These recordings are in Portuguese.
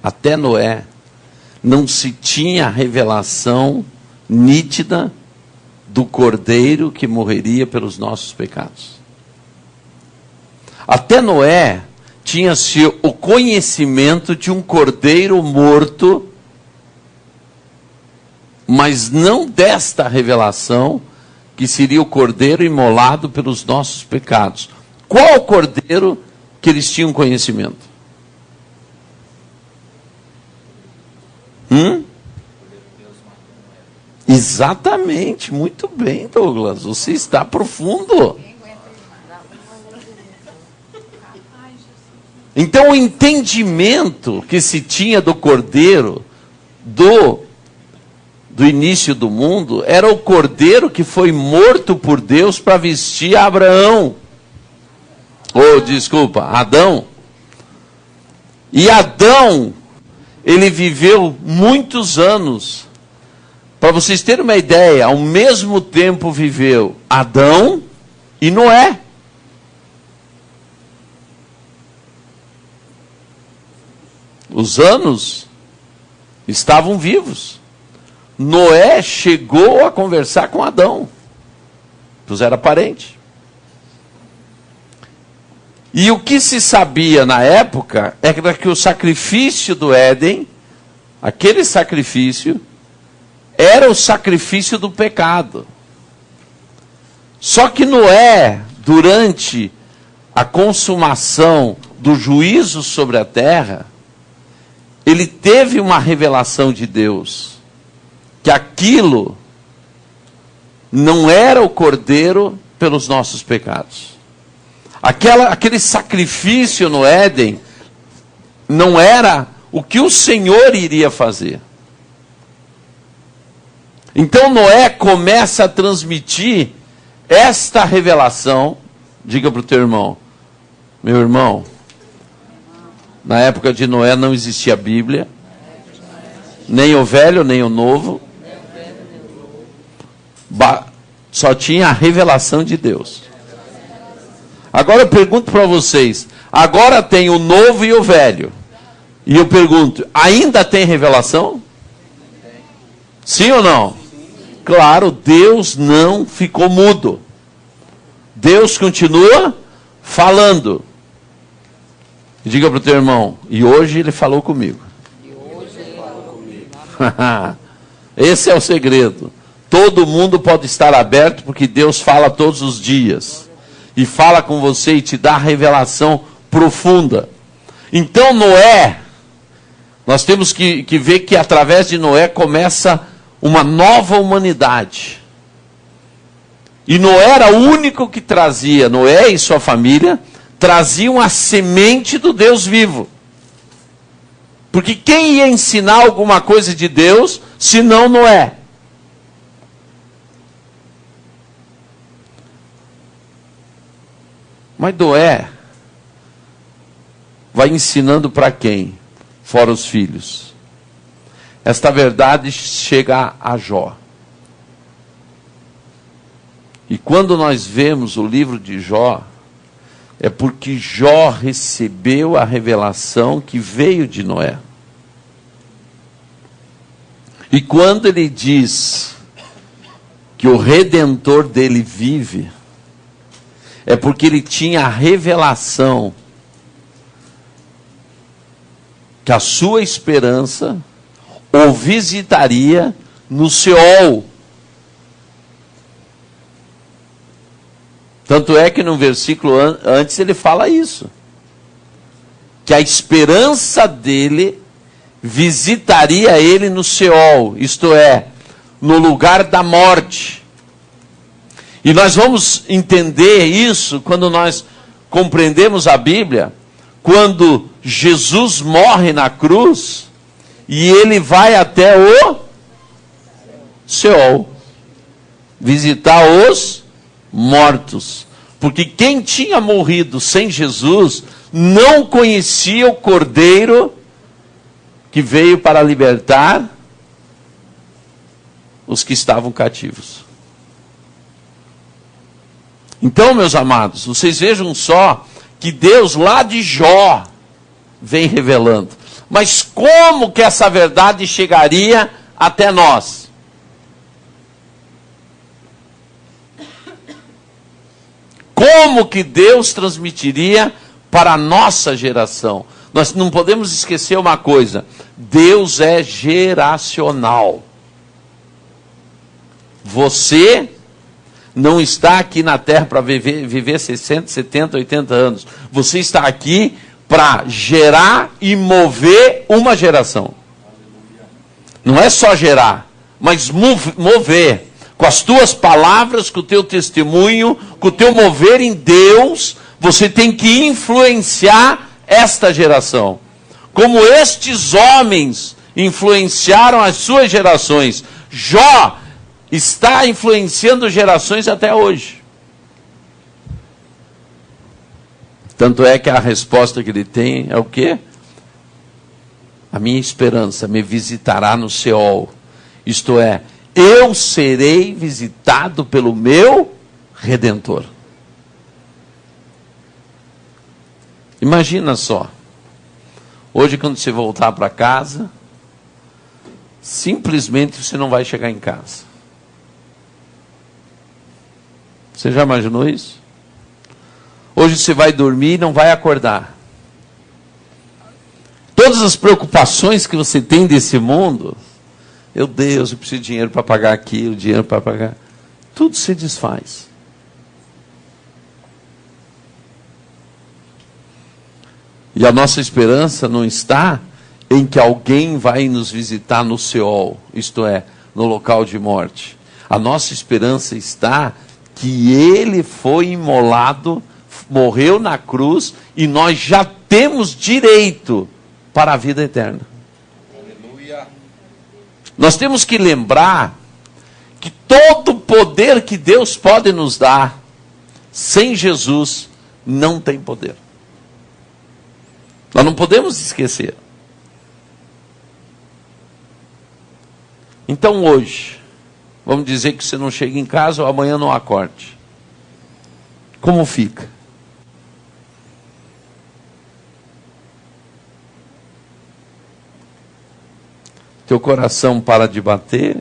até Noé, não se tinha revelação nítida do cordeiro que morreria pelos nossos pecados. Até Noé tinha-se o conhecimento de um cordeiro morto, mas não desta revelação, que seria o cordeiro imolado pelos nossos pecados. Qual o cordeiro que eles tinham conhecimento? Exatamente, muito bem, Douglas, você está profundo. Então o entendimento que se tinha do cordeiro do início do mundo era o cordeiro que foi morto por Deus para vestir Abraão. Adão. E Adão, ele viveu muitos anos. Para vocês terem uma ideia, ao mesmo tempo viveu Adão e Noé. Os anos estavam vivos. Noé chegou a conversar com Adão, pois era parente. E o que se sabia na época era que o sacrifício do Éden, aquele sacrifício, era o sacrifício do pecado. Só que Noé, durante a consumação do juízo sobre a terra, ele teve uma revelação de Deus, que aquilo não era o cordeiro pelos nossos pecados. Aquele sacrifício no Éden não era o que o Senhor iria fazer. Então Noé começa a transmitir esta revelação. Diga para o teu irmão: meu irmão, na época de Noé não existia Bíblia, nem o Velho, nem o Novo. Só tinha a revelação de Deus. Agora eu pergunto para vocês, agora tem o Novo e o Velho. E eu pergunto, ainda tem revelação? Sim ou não? Claro, Deus não ficou mudo. Deus continua falando. Diga para o teu irmão, e hoje ele falou comigo. Esse é o segredo. Todo mundo pode estar aberto, porque Deus fala todos os dias. E fala com você e te dá revelação profunda. Então Noé, nós temos que ver que através de Noé começa uma nova humanidade. E Noé era o único que trazia, Noé e sua família, traziam a semente do Deus vivo. Porque quem ia ensinar alguma coisa de Deus, senão Noé? Mas Noé vai ensinando para quem? Fora os filhos. Esta verdade chega a Jó. E quando nós vemos o livro de Jó, é porque Jó recebeu a revelação que veio de Noé. E quando ele diz que o Redentor dele vive, é porque ele tinha a revelação que a sua esperança o visitaria no Seol. Tanto é que no versículo antes ele fala isso. Que a esperança dele visitaria ele no Seol, isto é, no lugar da morte. E nós vamos entender isso quando nós compreendemos a Bíblia, quando Jesus morre na cruz e ele vai até o Seol visitar os mortos. Porque quem tinha morrido sem Jesus não conhecia o Cordeiro que veio para libertar os que estavam cativos. Então, meus amados, vocês vejam só que Deus lá de Jó vem revelando. Mas como que essa verdade chegaria até nós? Como que Deus transmitiria para a nossa geração? Nós não podemos esquecer uma coisa: Deus é geracional. Você não está aqui na terra para viver 60, 70, 80 anos. Você está aqui para gerar e mover uma geração. Não é só gerar, mas mover. Com as tuas palavras, com o teu testemunho, com o teu mover em Deus, você tem que influenciar esta geração. Como estes homens influenciaram as suas gerações. Jó está influenciando gerações até hoje. Tanto é que a resposta que ele tem é o quê? A minha esperança me visitará no Seol. Isto é, eu serei visitado pelo meu Redentor. Imagina só. Hoje, quando você voltar para casa, simplesmente você não vai chegar em casa. Você já imaginou isso? Hoje você vai dormir e não vai acordar. Todas as preocupações que você tem desse mundo, meu Deus, eu preciso de dinheiro para pagar aquilo, dinheiro para pagar. Tudo se desfaz. E a nossa esperança não está em que alguém vai nos visitar no Seol, isto é, no local de morte. A nossa esperança está que ele foi imolado, morreu na cruz, e nós já temos direito para a vida eterna. Aleluia. Nós temos que lembrar que todo o poder que Deus pode nos dar, sem Jesus, não tem poder. Nós não podemos esquecer. Então hoje, vamos dizer que você não chega em casa ou amanhã não acorde. Como fica? Teu coração para de bater?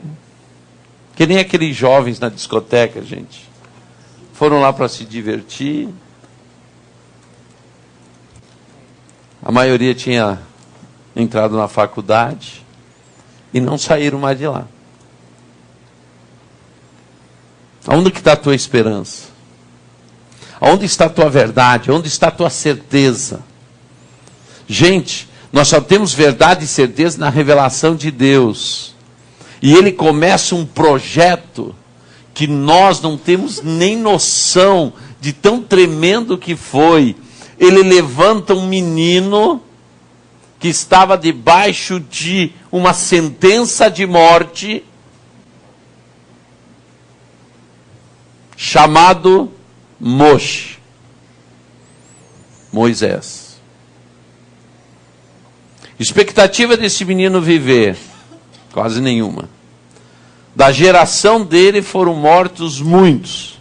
Que nem aqueles jovens na discoteca, gente. Foram lá para se divertir. A maioria tinha entrado na faculdade e não saíram mais de lá. Aonde que está a tua esperança? Aonde está a tua verdade? Aonde está a tua certeza? Gente, nós só temos verdade e certeza na revelação de Deus. E Ele começa um projeto que nós não temos nem noção de tão tremendo que foi. Ele levanta um menino que estava debaixo de uma sentença de morte, chamado Moisés. Expectativa desse menino viver? Quase nenhuma. Da geração dele foram mortos muitos,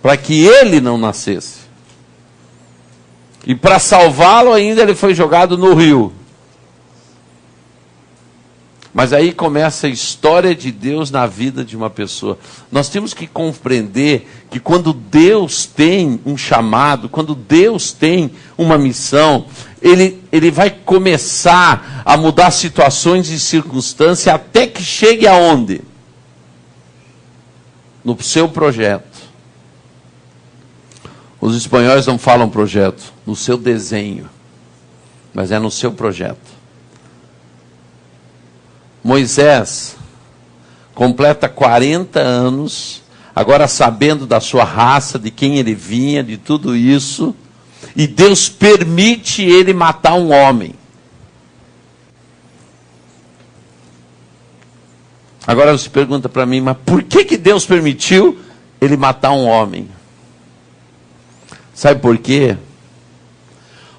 para que ele não nascesse. E para salvá-lo ainda ele foi jogado no rio. Mas aí começa a história de Deus na vida de uma pessoa. Nós temos que compreender que quando Deus tem um chamado, quando Deus tem uma missão, Ele vai começar a mudar situações e circunstâncias até que chegue aonde? No seu projeto. Os espanhóis não falam projeto, no seu desenho, mas é no seu projeto. Moisés completa 40 anos, agora sabendo da sua raça, de quem ele vinha, de tudo isso, e Deus permite ele matar um homem. Agora você pergunta para mim, mas por que Deus permitiu ele matar um homem? Sabe por quê?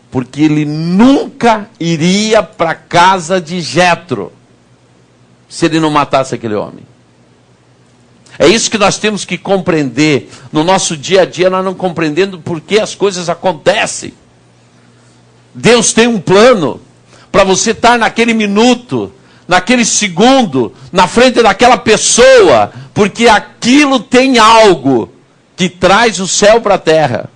Porque ele nunca iria para a casa de Jetro se ele não matasse aquele homem. É isso que nós temos que compreender. No nosso dia a dia nós não compreendemos por que as coisas acontecem. Deus tem um plano. para você estar naquele minuto, naquele segundo, na frente daquela pessoa, porque aquilo tem algo que traz o céu para a terra.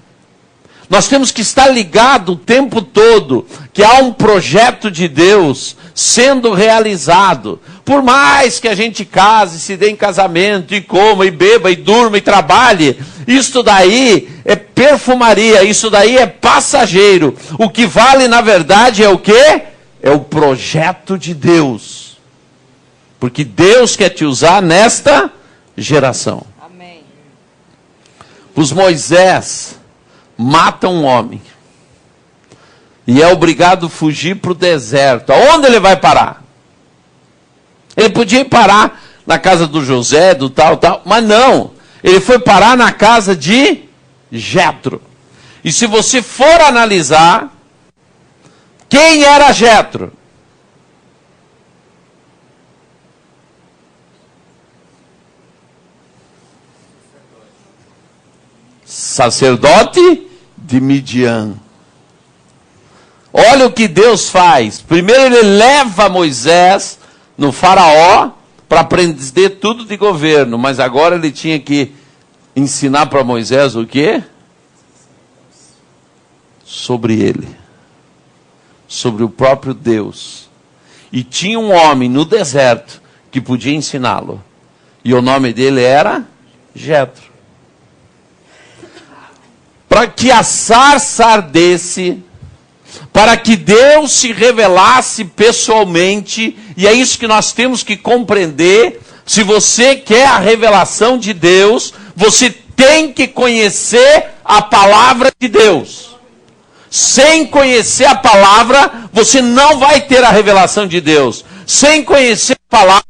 Nós temos que estar ligado o tempo todo que há um projeto de Deus sendo realizado. Por mais que a gente case, se dê em casamento, e coma, e beba, e durma, e trabalhe, isso daí é perfumaria, isso daí é passageiro. O que vale, na verdade, é o quê? É o projeto de Deus. Porque Deus quer te usar nesta geração. Amém. Os Moisés matam um homem e é obrigado a fugir para o deserto. Aonde ele vai parar? Ele podia ir parar na casa do José, do tal, mas não. Ele foi parar na casa de Jetro. E se você for analisar, quem era Jetro? Sacerdote de Midian. Olha o que Deus faz. Primeiro ele leva Moisés no faraó para aprender tudo de governo, mas agora ele tinha que ensinar para Moisés o quê? Sobre ele. Sobre o próprio Deus. E tinha um homem no deserto que podia ensiná-lo. E o nome dele era Jetro. Para que a sarça ardesse, para que Deus se revelasse pessoalmente, e é isso que nós temos que compreender. Se você quer a revelação de Deus, você tem que conhecer a palavra de Deus. Sem conhecer a palavra, você não vai ter a revelação de Deus. Sem conhecer a palavra,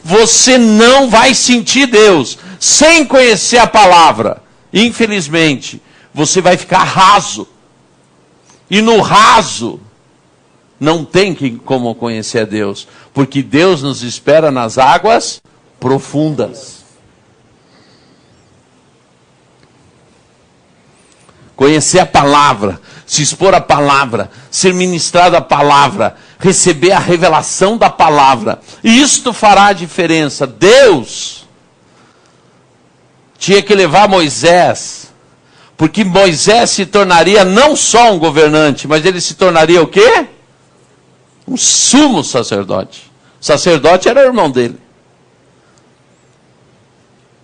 você não vai sentir Deus. Sem conhecer a palavra, infelizmente, você vai ficar raso. E no raso, não tem como conhecer a Deus. Porque Deus nos espera nas águas profundas. Conhecer a palavra, se expor à palavra, ser ministrado à palavra, receber a revelação da palavra. E isto fará a diferença. Deus tinha que levar Moisés, porque Moisés se tornaria não só um governante, mas ele se tornaria o quê? Um sumo sacerdote. O sacerdote era o irmão dele.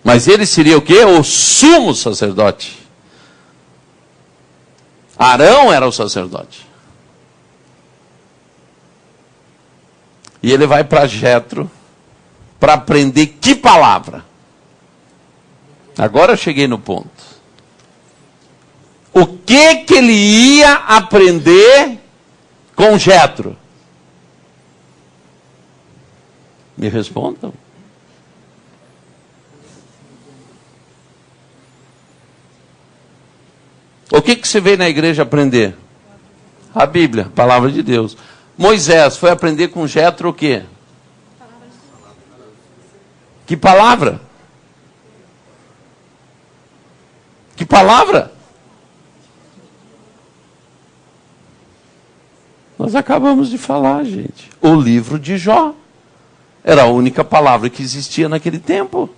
Mas ele seria o quê? O sumo sacerdote. Arão era o sacerdote. E ele vai para Jetro para aprender que palavra? Agora eu cheguei no ponto. O que ele ia aprender com Jetro? Me respondam. O que você veio na igreja aprender? A Bíblia, a palavra de Deus. Moisés foi aprender com Jetro o quê? Que palavra? Que palavra? Nós acabamos de falar, gente. O livro de Jó. Era a única palavra que existia naquele tempo.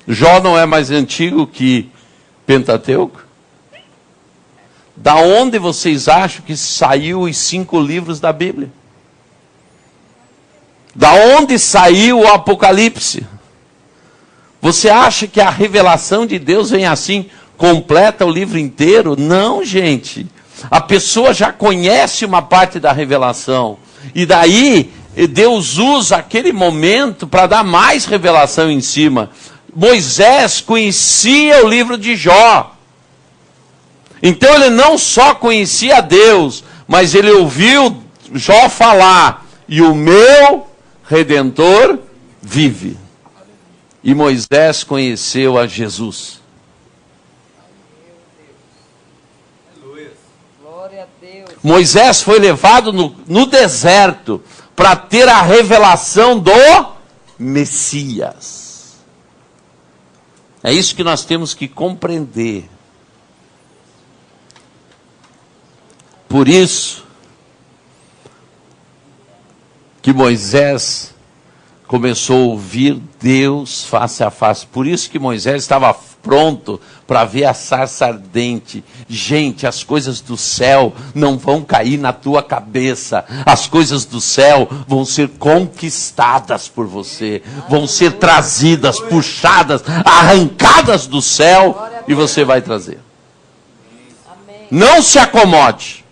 Jó não é mais antigo que Pentateuco? Da onde vocês acham que saiu os 5 livros da Bíblia? Da onde saiu o Apocalipse? Você acha que a revelação de Deus vem assim, completa o livro inteiro? Não, gente. A pessoa já conhece uma parte da revelação. E daí, Deus usa aquele momento para dar mais revelação em cima. Moisés conhecia o livro de Jó. Então ele não só conhecia Deus, mas ele ouviu Jó falar: e o meu Redentor vive. E Moisés conheceu a Jesus. Glória a Deus. Moisés foi levado no deserto para ter a revelação do Messias. É isso que nós temos que compreender. Por isso que Moisés começou a ouvir Deus face a face. Por isso que Moisés estava pronto para ver a sarça ardente. Gente, as coisas do céu não vão cair na tua cabeça. As coisas do céu vão ser conquistadas por você. Vão ser trazidas, puxadas, arrancadas do céu e você vai trazer. Não se acomode.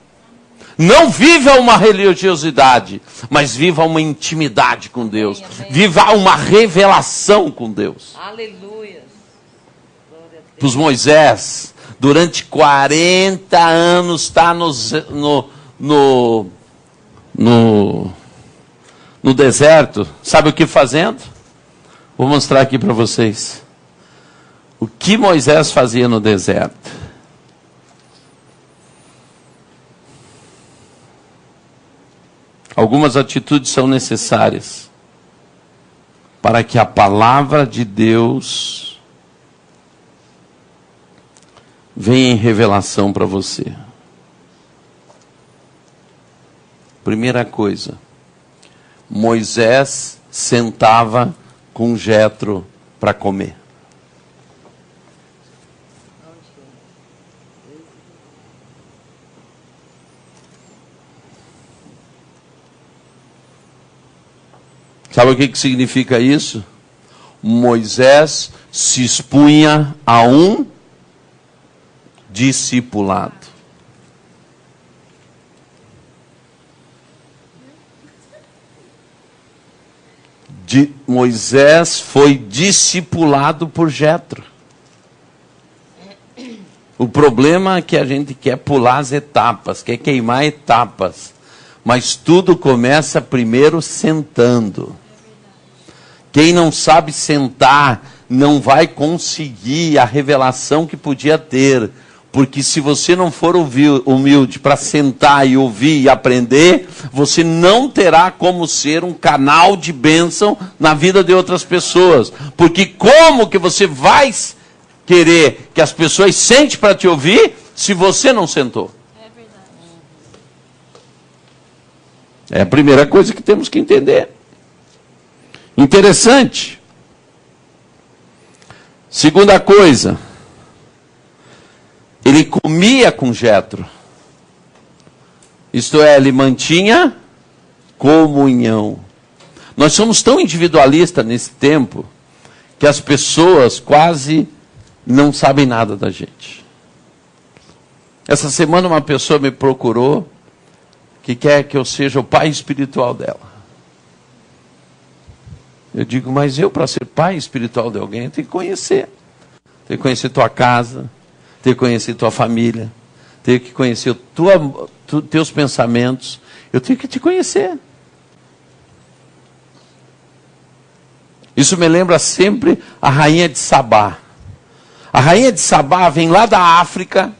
Não viva uma religiosidade, mas viva uma intimidade com Deus. Viva uma revelação com Deus. Aleluia. Para os Moisés, durante 40 anos está no deserto. Sabe o que fazendo? Vou mostrar aqui para vocês. O que Moisés fazia no deserto? Algumas atitudes são necessárias para que a palavra de Deus venha em revelação para você. Primeira coisa, Moisés sentava com Jetro para comer. Sabe o que significa isso? Moisés se expunha a um discipulado. Moisés foi discipulado por Jetro. O problema é que a gente quer pular as etapas, quer queimar etapas. Mas tudo começa primeiro sentando. Quem não sabe sentar não vai conseguir a revelação que podia ter. Porque se você não for humilde para sentar e ouvir e aprender, você não terá como ser um canal de bênção na vida de outras pessoas. Porque como que você vai querer que as pessoas sentem para te ouvir se você não sentou? É a primeira coisa que temos que entender. Interessante. Segunda coisa, ele comia com Jetro. Isto é, ele mantinha comunhão. Nós somos tão individualistas nesse tempo que as pessoas quase não sabem nada da gente. Essa semana uma pessoa me procurou que quer que eu seja o pai espiritual dela. Eu digo, mas eu, para ser pai espiritual de alguém, eu tenho que conhecer. Tenho que conhecer tua casa, tenho que conhecer tua família, tenho que conhecer teus pensamentos. Eu tenho que te conhecer. Isso me lembra sempre a rainha de Sabá. A rainha de Sabá vem lá da África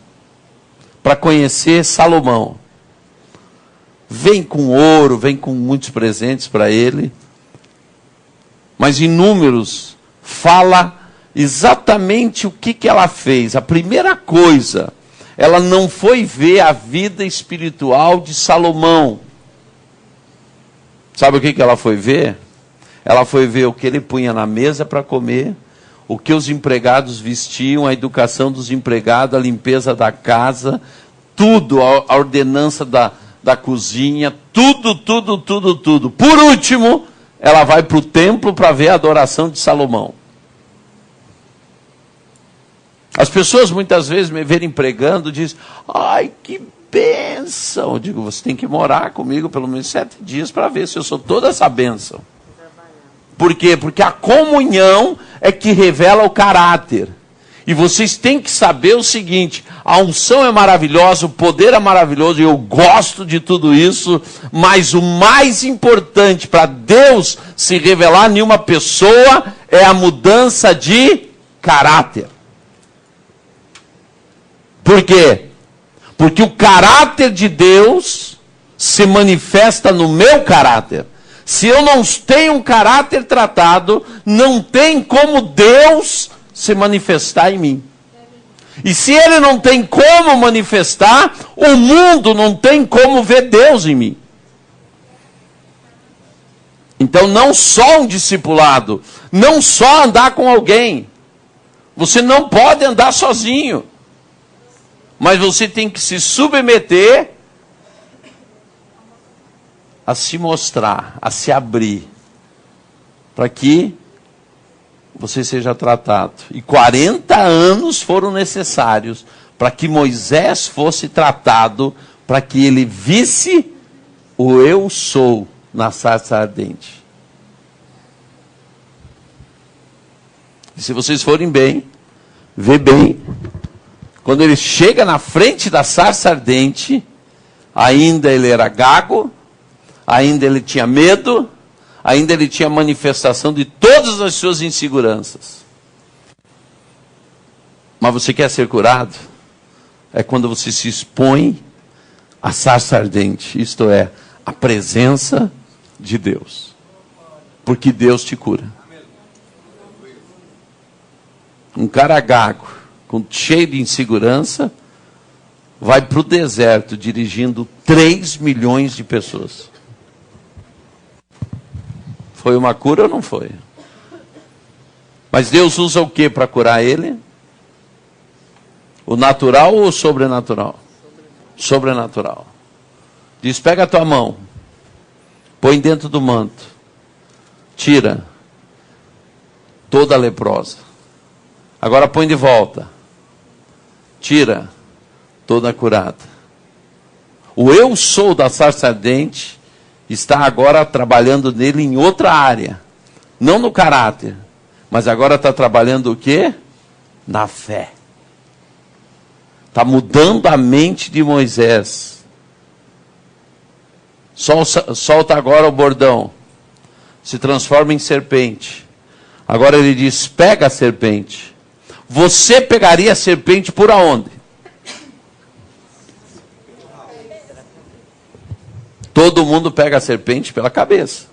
para conhecer Salomão. Vem com ouro, vem com muitos presentes para ele. Mas em Números fala exatamente o que ela fez. A primeira coisa, ela não foi ver a vida espiritual de Salomão. Sabe o que ela foi ver? Ela foi ver o que ele punha na mesa para comer, o que os empregados vestiam, a educação dos empregados, a limpeza da casa, tudo, a ordenança da cozinha, tudo. Por último, ela vai para o templo para ver a adoração de Salomão. As pessoas muitas vezes me verem pregando, dizem, ai que bênção. Eu digo, você tem que morar comigo pelo menos 7 dias para ver se eu sou toda essa bênção. Por quê? Porque a comunhão é que revela o caráter. E vocês têm que saber o seguinte, a unção é maravilhosa, o poder é maravilhoso, e eu gosto de tudo isso, mas o mais importante para Deus se revelar em uma pessoa é a mudança de caráter. Por quê? Porque o caráter de Deus se manifesta no meu caráter. Se eu não tenho um caráter tratado, não tem como Deus se manifestar em mim. E se ele não tem como manifestar, o mundo não tem como ver Deus em mim. Então não só um discipulado, não só andar com alguém. Você não pode andar sozinho. Mas você tem que se submeter a se mostrar, a se abrir, para que você seja tratado. E 40 anos foram necessários para que Moisés fosse tratado, para que ele visse o eu sou na sarça ardente. E se vocês forem bem, vê bem, quando ele chega na frente da sarça ardente, ainda ele era gago, ainda ele tinha medo, ainda ele tinha manifestação de todas as suas inseguranças. Mas você quer ser curado? É quando você se expõe à sarça ardente, isto é, a presença de Deus. Porque Deus te cura. Um cara gago, cheio de insegurança, vai para o deserto dirigindo 3 milhões de pessoas. Foi uma cura ou não foi? Mas Deus usa o que para curar ele? O natural ou o sobrenatural? Sobrenatural. Diz, pega a tua mão, põe dentro do manto, tira toda a leprosa. Agora põe de volta, tira toda a curada. O eu sou da sarça ardente está agora trabalhando nele em outra área. Não no caráter, mas agora está trabalhando o quê? Na fé. Está mudando a mente de Moisés. Solta agora o bordão. Se transforma em serpente. Agora ele diz, pega a serpente. Você pegaria a serpente por aonde? Todo mundo pega a serpente pela cabeça.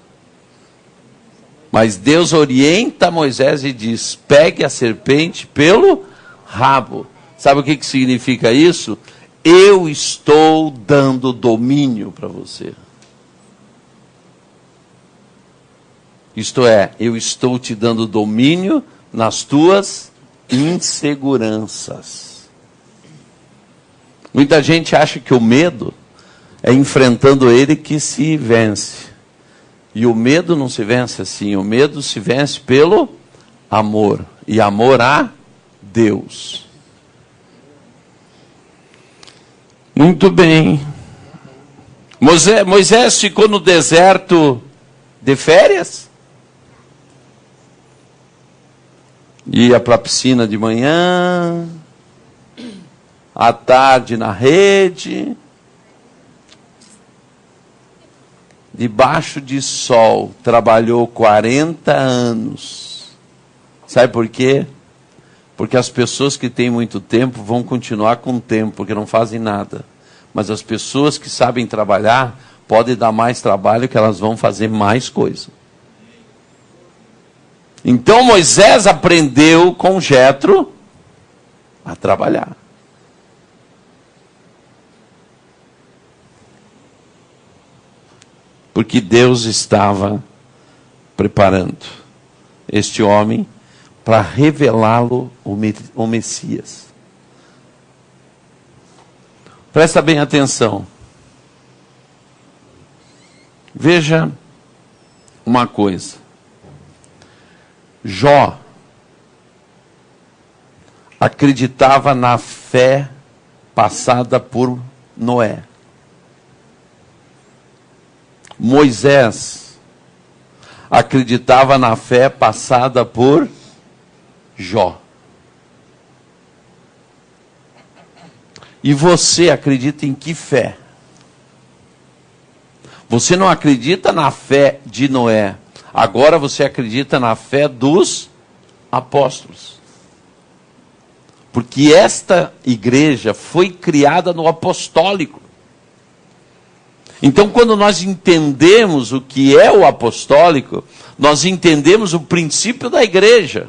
Mas Deus orienta Moisés e diz, pegue a serpente pelo rabo. Sabe o que significa isso? Eu estou dando domínio para você. Isto é, eu estou te dando domínio nas tuas inseguranças. Muita gente acha que o medo é enfrentando ele que se vence. E o medo não se vence assim. O medo se vence pelo amor. E amor a Deus. Muito bem. Moisés ficou no deserto de férias? Ia para a piscina de manhã, à tarde na rede, debaixo de sol, trabalhou 40 anos. Sabe por quê? Porque as pessoas que têm muito tempo vão continuar com o tempo, porque não fazem nada. Mas as pessoas que sabem trabalhar, podem dar mais trabalho, que elas vão fazer mais coisa. Então Moisés aprendeu com Jetro a trabalhar. Porque Deus estava preparando este homem para revelá-lo o Messias. Presta bem atenção. Veja uma coisa. Jó acreditava na fé passada por Noé. Moisés acreditava na fé passada por Jó. E você acredita em que fé? Você não acredita na fé de Noé. Agora você acredita na fé dos apóstolos. Porque esta igreja foi criada no apostólico. Então, quando nós entendemos o que é o apostólico, nós entendemos o princípio da igreja.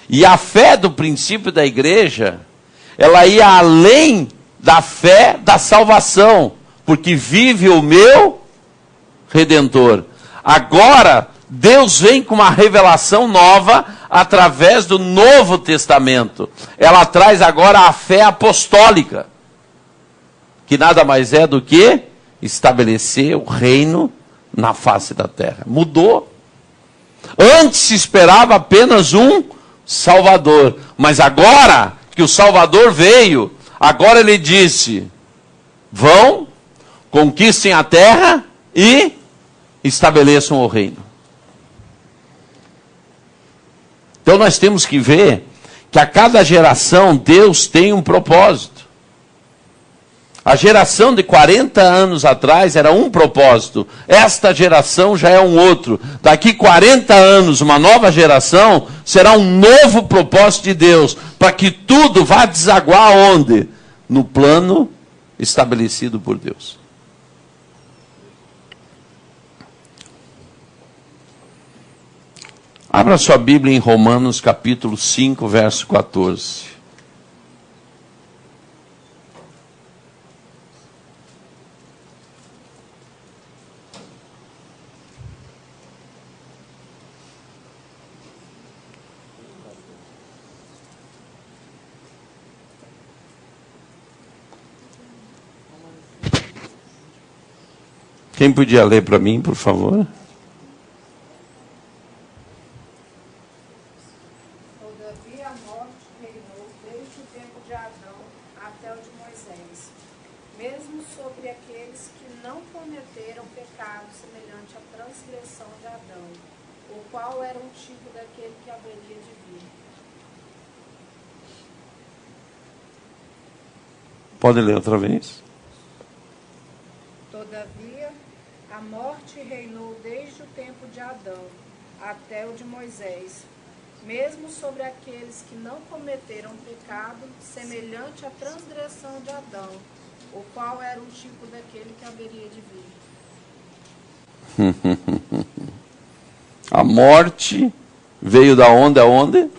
E a fé do princípio da igreja, ela ia além da fé da salvação, porque vive o meu Redentor. Agora, Deus vem com uma revelação nova através do Novo Testamento. Ela traz agora a fé apostólica, que nada mais é do que estabelecer o reino na face da terra. Mudou. Antes se esperava apenas um Salvador, mas agora que o Salvador veio, agora ele disse: vão, conquistem a terra e estabeleçam o reino. Então nós temos que ver que a cada geração Deus tem um propósito. A geração de 40 anos atrás era um propósito. Esta geração já é um outro. Daqui 40 anos, uma nova geração, será um novo propósito de Deus, para que tudo vá desaguar onde? No plano estabelecido por Deus. Abra sua Bíblia em Romanos capítulo 5, verso 14. Quem podia ler para mim, por favor? Todavia a morte reinou desde o tempo de Adão até o de Moisés, mesmo sobre aqueles que não cometeram pecado semelhante à transgressão de Adão, o qual era um tipo daquele que haveria de vir. Pode ler outra vez? Todavia, a morte reinou desde o tempo de Adão até o de Moisés, mesmo sobre aqueles que não cometeram pecado semelhante à transgressão de Adão, o qual era um tipo daquele que haveria de vir. A morte veio da onde aonde? De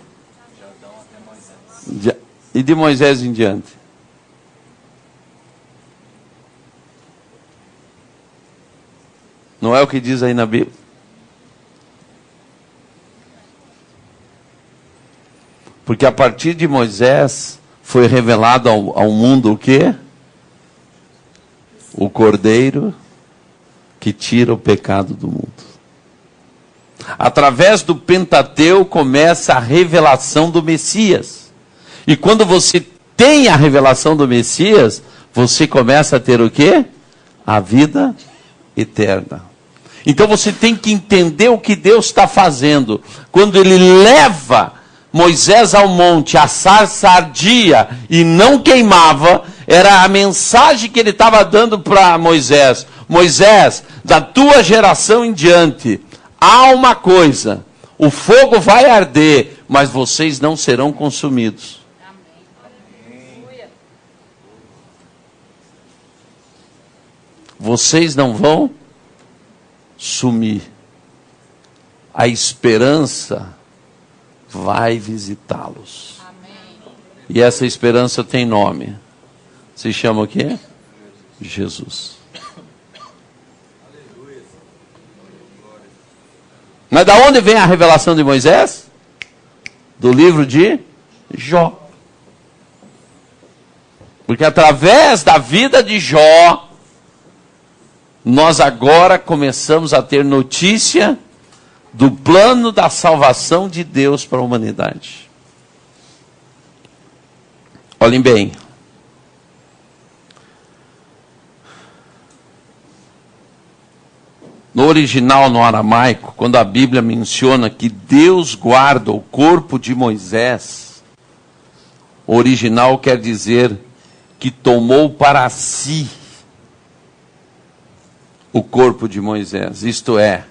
Adão até Moisés. E de Moisés em diante? Não é o que diz aí na Bíblia? Porque a partir de Moisés foi revelado ao mundo o quê? O Cordeiro que tira o pecado do mundo. Através do Pentateuco começa a revelação do Messias. E quando você tem a revelação do Messias, você começa a ter o quê? A vida eterna. Então você tem que entender o que Deus está fazendo. Quando Ele leva Moisés ao monte, a sarça ardia e não queimava, era a mensagem que Ele estava dando para Moisés. Moisés, da tua geração em diante, há uma coisa: o fogo vai arder, mas vocês não serão consumidos. Vocês não vão sumir. A esperança vai visitá-los. E essa esperança tem nome. Se chama o quê? Jesus. Mas da onde vem a revelação de Moisés? Do livro de Jó. Porque através da vida de Jó, nós agora começamos a ter notícia do plano da salvação de Deus para a humanidade. Olhem bem. No original, no aramaico, quando a Bíblia menciona que Deus guarda o corpo de Moisés, o original quer dizer que tomou para si o corpo de Moisés. Isto é,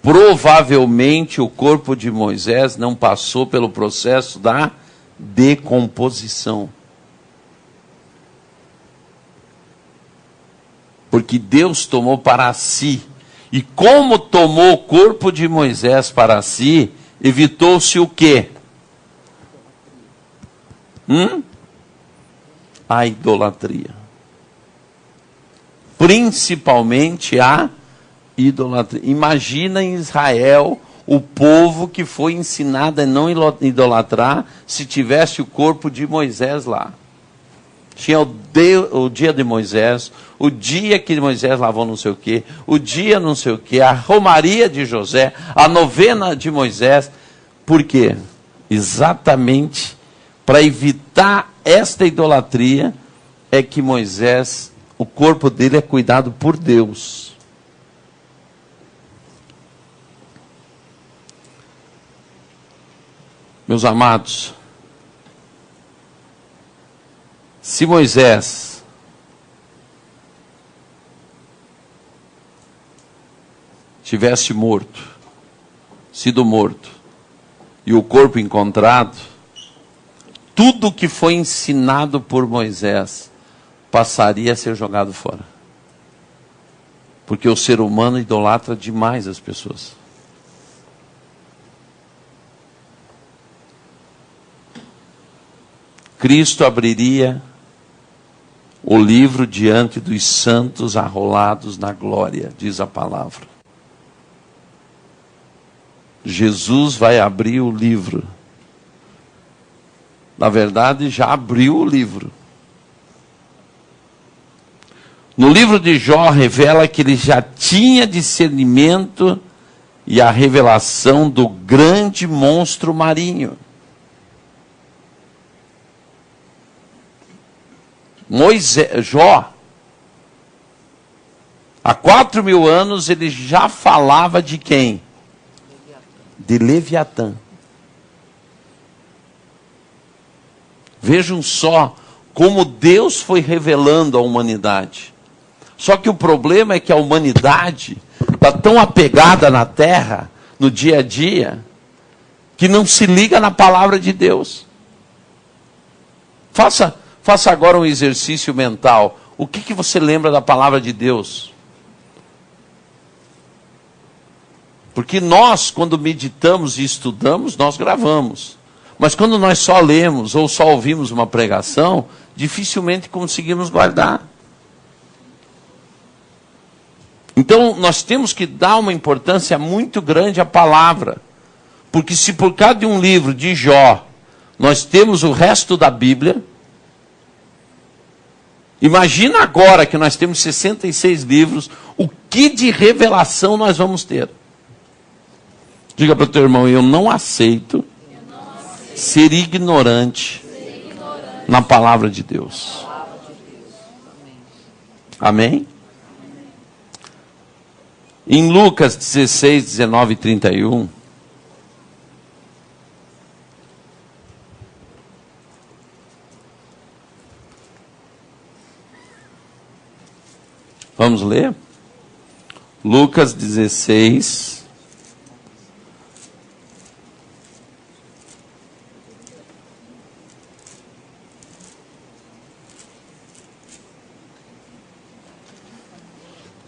provavelmente o corpo de Moisés não passou pelo processo da decomposição. Porque Deus tomou para si. E como tomou o corpo de Moisés para si, evitou-se o quê? A idolatria. Principalmente a idolatria. Imagina em Israel o povo que foi ensinado a não idolatrar se tivesse o corpo de Moisés lá. Tinha o dia de Moisés, o dia que Moisés lavou não sei o quê, o dia não sei o quê, a romaria de José, a novena de Moisés. Por quê? Exatamente para evitar esta idolatria é que Moisés, o corpo dele é cuidado por Deus. Meus amados, se Moisés tivesse sido morto, e o corpo encontrado, tudo que foi ensinado por Moisés passaria a ser jogado fora. Porque o ser humano idolatra demais as pessoas. Cristo abriria o livro diante dos santos arrolados na glória, diz a palavra. Jesus vai abrir o livro. Na verdade, já abriu o livro. No livro de Jó, revela que ele já tinha discernimento e a revelação do grande monstro marinho. Jó, há 4.000 anos, ele já falava de quem? De Leviatã. Vejam só como Deus foi revelando a humanidade. Só que o problema é que a humanidade está tão apegada na terra, no dia a dia, que não se liga na palavra de Deus. Faça agora um exercício mental. O que você lembra da palavra de Deus? Porque nós, quando meditamos e estudamos, nós gravamos. Mas quando nós só lemos ou só ouvimos uma pregação, dificilmente conseguimos guardar. Então, nós temos que dar uma importância muito grande à palavra. Porque se por causa de um livro de Jó, nós temos o resto da Bíblia, imagina agora que nós temos 66 livros, o que de revelação nós vamos ter? Diga para o teu irmão, eu não aceito ser ignorante na palavra de Deus. Amém? Em Lucas 16, 19 e 31, vamos ler? Lucas 16,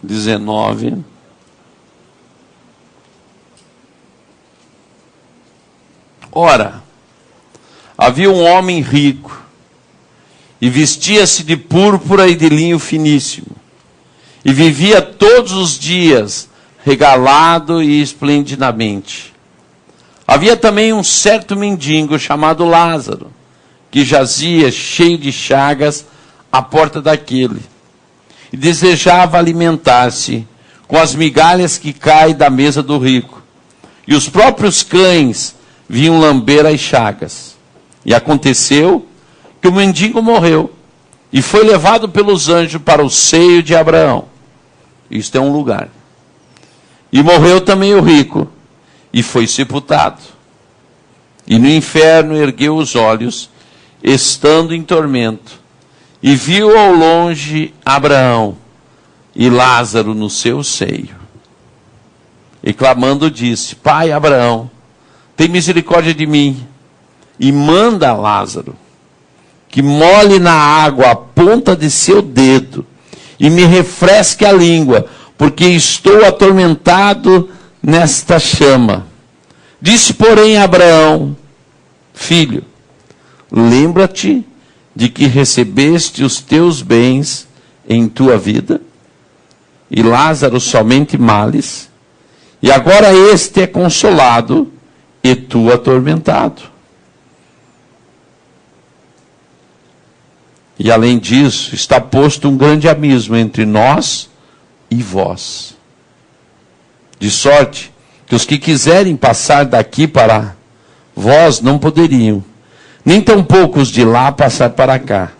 XIX. Ora, havia um homem rico, e vestia-se de púrpura e de linho finíssimo, e vivia todos os dias regalado e esplendidamente. Havia também um certo mendigo chamado Lázaro, que jazia cheio de chagas à porta daquele, e desejava alimentar-se com as migalhas que caem da mesa do rico. E os próprios cães vinham lamber as chagas. E aconteceu que o mendigo morreu, e foi levado pelos anjos para o seio de Abraão. Isto é um lugar. E morreu também o rico, e foi sepultado. E no inferno ergueu os olhos, estando em tormento, e viu ao longe Abraão e Lázaro no seu seio. E clamando disse: Pai Abraão, tem misericórdia de mim, e manda Lázaro que molhe na água a ponta de seu dedo, e me refresque a língua, porque estou atormentado nesta chama. Disse, porém, Abraão: Filho, lembra-te de que recebeste os teus bens em tua vida, e Lázaro somente males, e agora este é consolado, e tu atormentado. E além disso, está posto um grande abismo entre nós e vós. De sorte que os que quiserem passar daqui para vós não poderiam, nem tampouco os de lá passar para cá.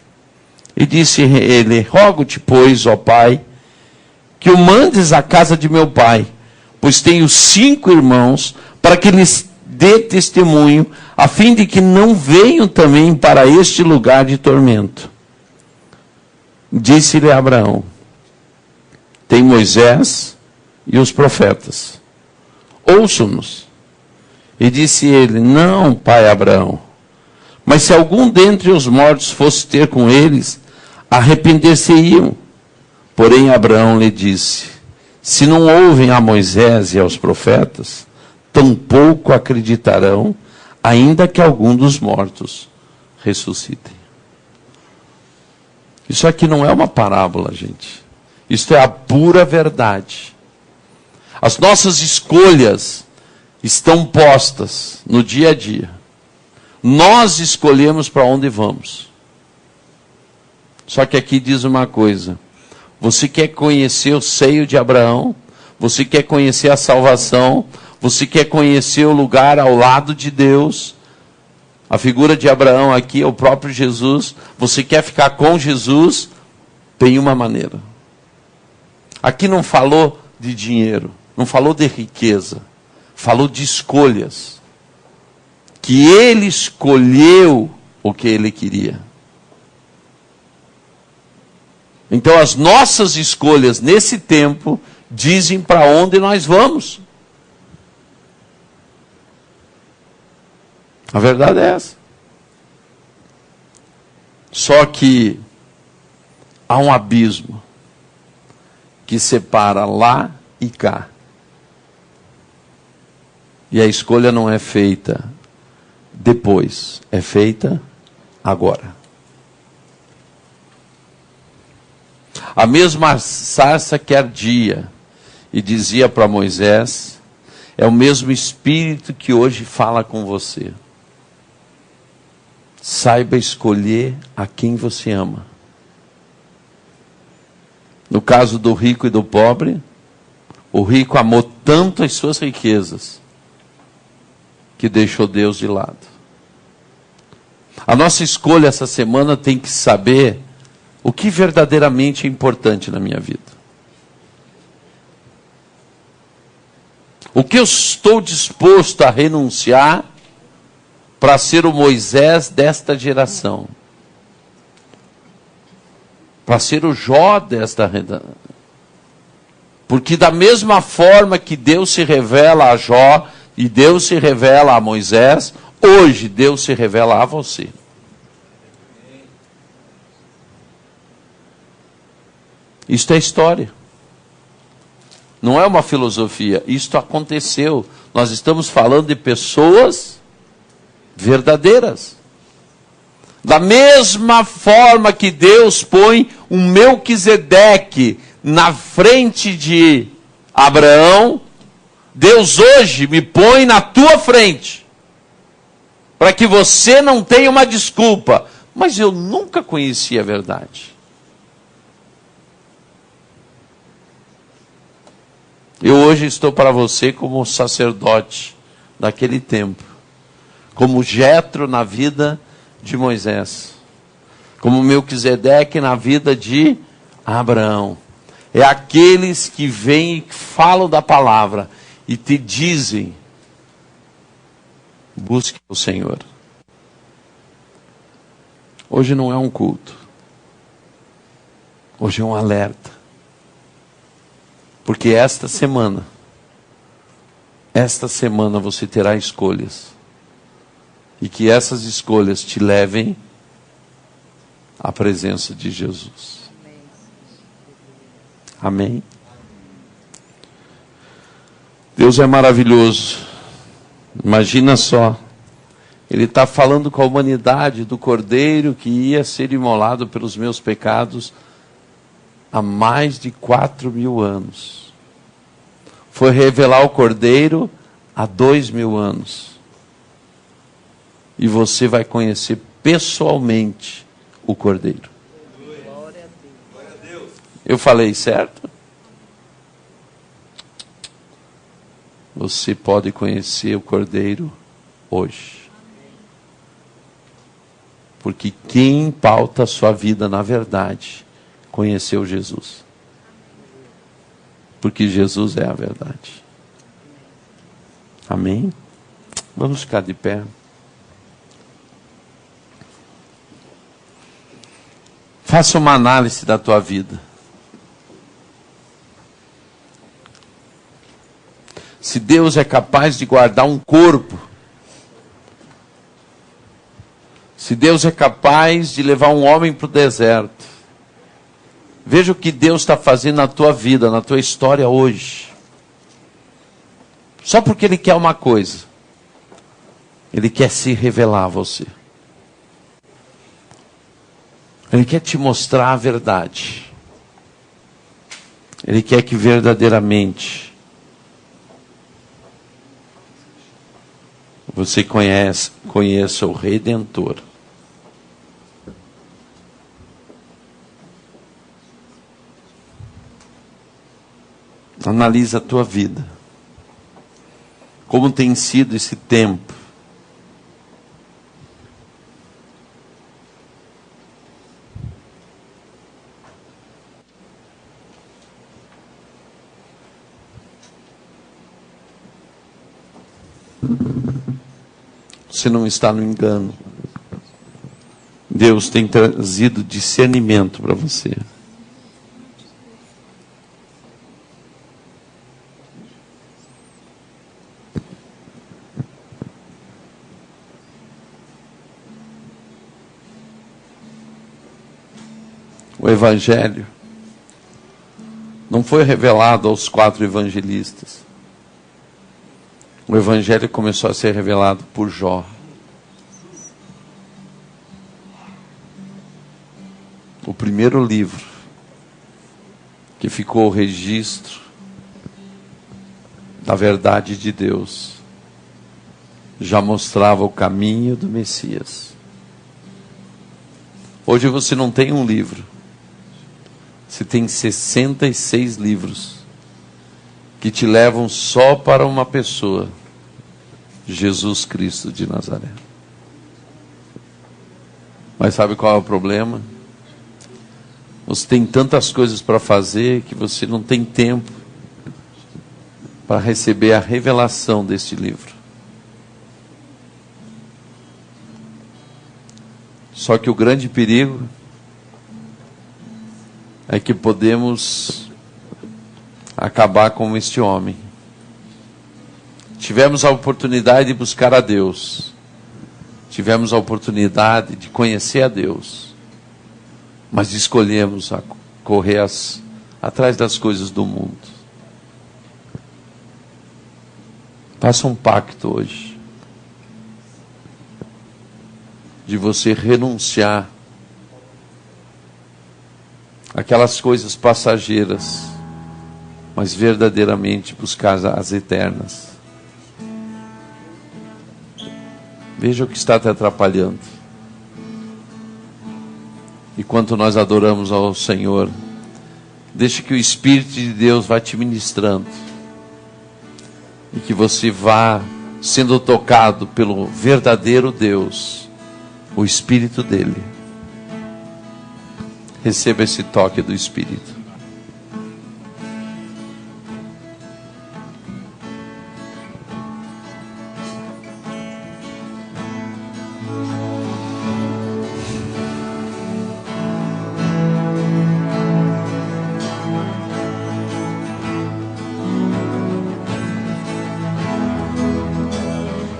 E disse ele: rogo-te, pois, ó Pai, que o mandes à casa de meu pai, pois tenho 5 irmãos, para que lhes dê testemunho, a fim de que não venham também para este lugar de tormento. Disse-lhe Abraão: tem Moisés e os profetas, ouçam-nos. E disse ele: não, pai Abraão, mas se algum dentre os mortos fosse ter com eles, arrepender-se-iam. Porém Abraão lhe disse: se não ouvem a Moisés e aos profetas, tampouco acreditarão, ainda que algum dos mortos ressuscitem. Isso aqui não é uma parábola, gente. Isso é a pura verdade. As nossas escolhas estão postas no dia a dia. Nós escolhemos para onde vamos. Só que aqui diz uma coisa: você quer conhecer o seio de Abraão? Você quer conhecer a salvação? Você quer conhecer o lugar ao lado de Deus? A figura de Abraão aqui é o próprio Jesus. Você quer ficar com Jesus? Tem uma maneira. Aqui não falou de dinheiro, não falou de riqueza, falou de escolhas. Que ele escolheu o que ele queria. Então as nossas escolhas nesse tempo dizem para onde nós vamos. A verdade é essa. Só que há um abismo que separa lá e cá. E a escolha não é feita depois, é feita agora. A mesma sarça que ardia e dizia para Moisés, é o mesmo Espírito que hoje fala com você. Saiba escolher a quem você ama. No caso do rico e do pobre, o rico amou tanto as suas riquezas que deixou Deus de lado. A nossa escolha essa semana tem que saber o que verdadeiramente é importante na minha vida. O que eu estou disposto a renunciar para ser o Moisés desta geração? Para ser o Jó desta geração. Porque da mesma forma que Deus se revela a Jó e Deus se revela a Moisés, hoje Deus se revela a você. Isto é história. Não é uma filosofia. Isto aconteceu. Nós estamos falando de pessoas verdadeiras. Da mesma forma que Deus põe um Melquisedeque na frente de Abraão, Deus hoje me põe na tua frente. Para que você não tenha uma desculpa. Mas eu nunca conheci a verdade. Eu hoje estou para você como sacerdote daquele tempo, como Jetro na vida de Moisés, como Melquisedeque na vida de Abraão. É aqueles que vêm e falam da palavra e te dizem: busque o Senhor. Hoje não é um culto, hoje é um alerta. Porque esta semana você terá escolhas. E que essas escolhas te levem à presença de Jesus. Amém? Deus é maravilhoso. Imagina só. Ele está falando com a humanidade do Cordeiro que ia ser imolado pelos meus pecados há mais de 4.000 anos. Foi revelar o Cordeiro há 2.000 anos. E você vai conhecer pessoalmente o Cordeiro. Eu falei certo? Você pode conhecer o Cordeiro hoje. Porque quem pauta a sua vida na verdade, conheceu Jesus. Porque Jesus é a verdade. Amém? Vamos ficar de pé. Faça uma análise da tua vida. Se Deus é capaz de guardar um corpo, se Deus é capaz de levar um homem para o deserto, veja o que Deus está fazendo na tua vida, na tua história hoje. Só porque Ele quer uma coisa. Ele quer se revelar a você. Ele quer te mostrar a verdade. Ele quer que verdadeiramente você conheça o Redentor. Analisa a tua vida. Como tem sido esse tempo. Você não está no engano. Deus tem trazido discernimento para você. O Evangelho não foi revelado aos 4 evangelistas. O Evangelho começou a ser revelado por Jó. O primeiro livro que ficou o registro da verdade de Deus já mostrava o caminho do Messias. Hoje você não tem um livro. Você tem 66 livros que te levam só para uma pessoa, Jesus Cristo de Nazaré. Mas sabe qual é o problema? Você tem tantas coisas para fazer que você não tem tempo para receber a revelação deste livro. Só que o grande perigo é que podemos acabar como este homem. Tivemos a oportunidade de buscar a Deus. Tivemos a oportunidade de conhecer a Deus. Mas escolhemos correr atrás das coisas do mundo. Faça um pacto hoje. De você renunciar aquelas coisas passageiras, mas verdadeiramente buscar as eternas. Veja o que está te atrapalhando. Enquanto nós adoramos ao Senhor, deixe que o Espírito de Deus vá te ministrando. E que você vá sendo tocado pelo verdadeiro Deus, o Espírito dele. Receba esse toque do Espírito.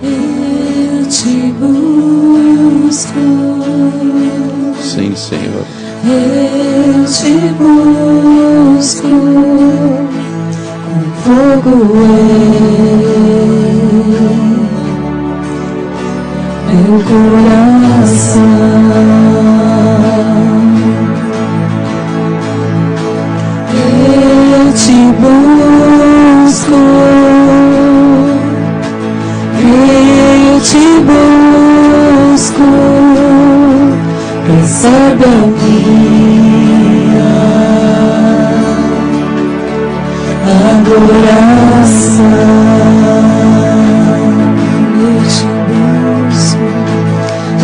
Eu te busco. Sim, Senhor. Eu te busco com fogo. Eu te busco, eu te busco, recebe a minha adoração.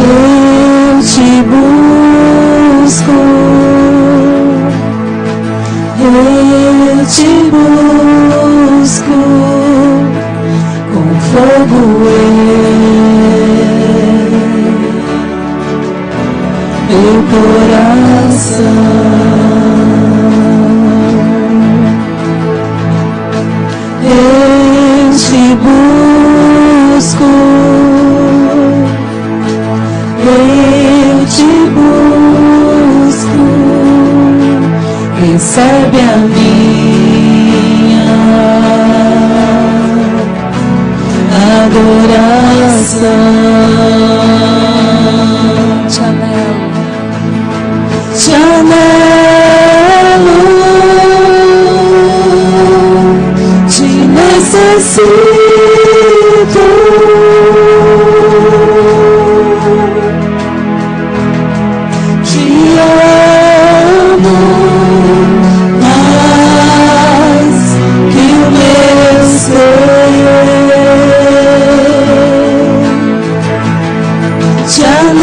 Eu te busco, eu te busco, com fogo meu coração. Eu te busco, eu te busco, recebe a minha adoração. Te anelo, te necessito. Te amo mais que o meu ser. Te anelo,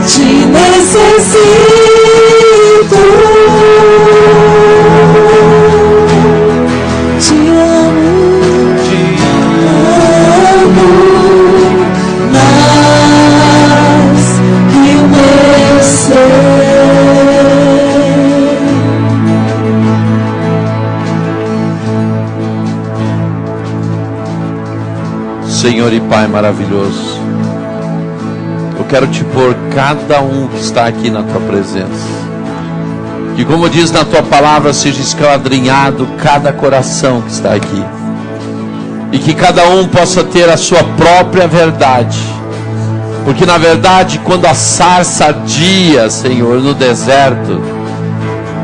te necessito. Te amo mais que o meu ser. Senhor e Pai maravilhoso, eu quero te pôr cada um que está aqui na tua presença. Que, como diz na tua palavra, seja esquadrinhado cada coração que está aqui. E que cada um possa ter a sua própria verdade. Porque na verdade, quando a sarça ardia, Senhor, no deserto,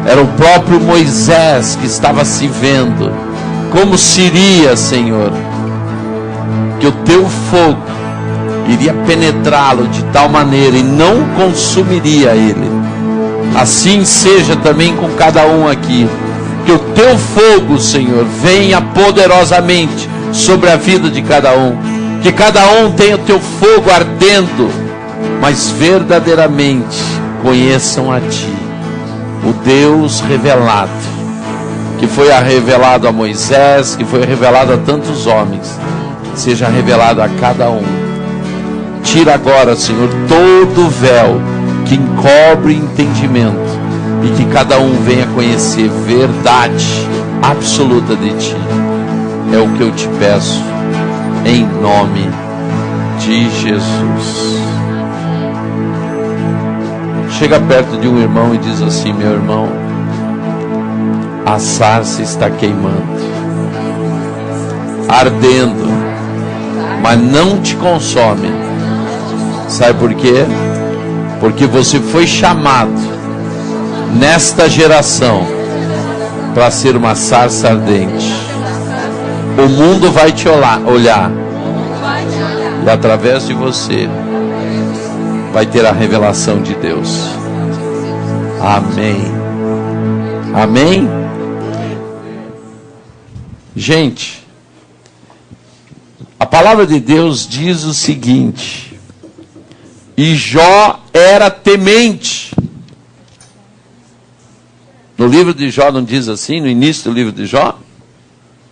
era o próprio Moisés que estava se vendo. Como seria, Senhor, que o teu fogo iria penetrá-lo de tal maneira e não consumiria ele. Assim seja também com cada um aqui. Que o teu fogo, Senhor, venha poderosamente sobre a vida de cada um. Que cada um tenha o teu fogo ardendo, mas verdadeiramente conheçam a Ti, o Deus revelado, que foi revelado a Moisés, que foi revelado a tantos homens. Seja revelado a cada um. Tira agora, Senhor, todo o véu que encobre entendimento, e que cada um venha conhecer verdade absoluta de Ti. É o que eu te peço, em nome de Jesus. Chega perto de um irmão e diz assim: meu irmão, a sarça está queimando, ardendo, mas não te consome. Sabe por quê? Porque você foi chamado nesta geração para ser uma sarça ardente. O mundo vai te olhar, e através de você vai ter a revelação de Deus. Amém. Amém? Gente, a palavra de Deus diz o seguinte: e Jó era temente. No livro de Jó não diz assim, no início do livro de Jó?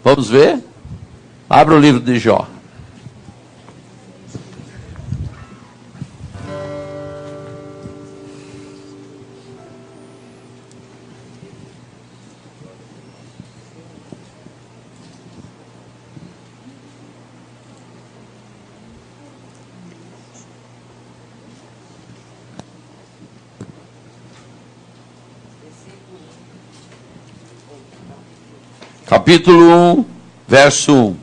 Vamos ver? Abra o livro de Jó. Capítulo 1, Verso 1.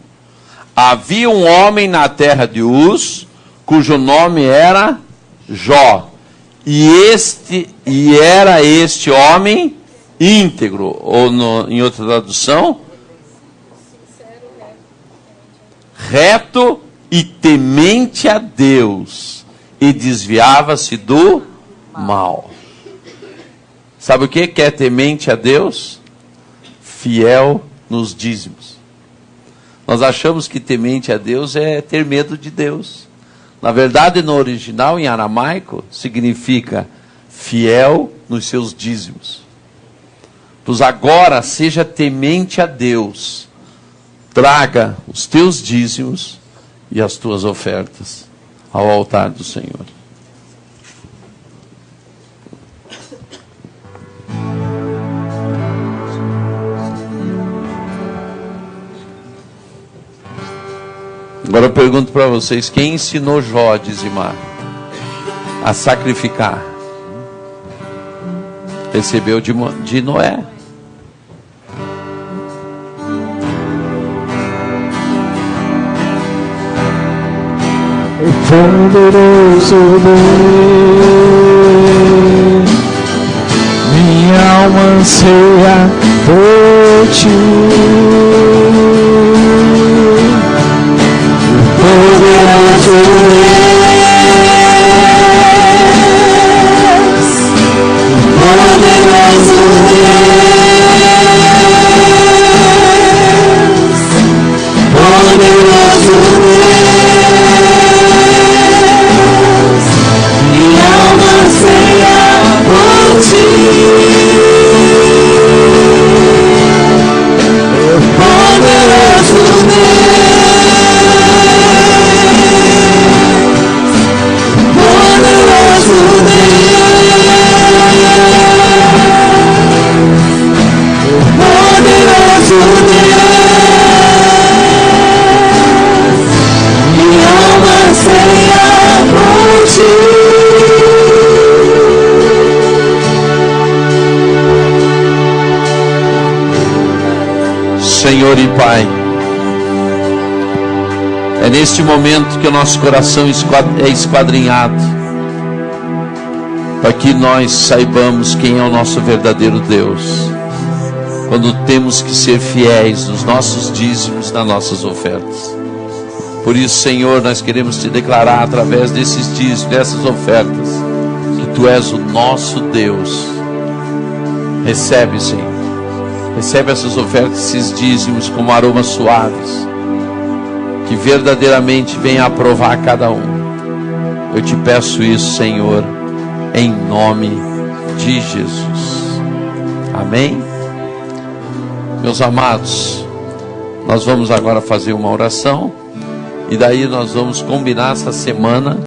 Havia um homem na terra de Uz, cujo nome era Jó. E era este homem íntegro, ou em outra tradução, reto e temente a Deus, e desviava-se do mal. Sabe o que é temente a Deus? Fiel nos dízimos. Nós achamos que temente a Deus é ter medo de Deus. Na verdade, no original, em aramaico, significa fiel nos seus dízimos. Pois agora, seja temente a Deus. Traga os teus dízimos e as tuas ofertas ao altar do Senhor. Agora eu pergunto para vocês, quem ensinou Jó a dizimar? A sacrificar? Recebeu de Noé. Poderoso Deus, minha alma anseia por ti. Poderoso Deus, poderoso Deus, poderoso Deus, minha alma anseia por ti. Poderoso Senhor e Pai, é neste momento que o nosso coração é esquadrinhado, para que nós saibamos quem é o nosso verdadeiro Deus, quando temos que ser fiéis nos nossos dízimos, nas nossas ofertas. Por isso, Senhor, nós queremos te declarar através desses dízimos, dessas ofertas, que Tu és o nosso Deus. Recebe, Senhor. Recebe essas ofertas, esses dízimos como aromas suaves, que verdadeiramente venha aprovar cada um. Eu te peço isso, Senhor, em nome de Jesus. Amém? Meus amados, nós vamos agora fazer uma oração, e daí nós vamos combinar essa semana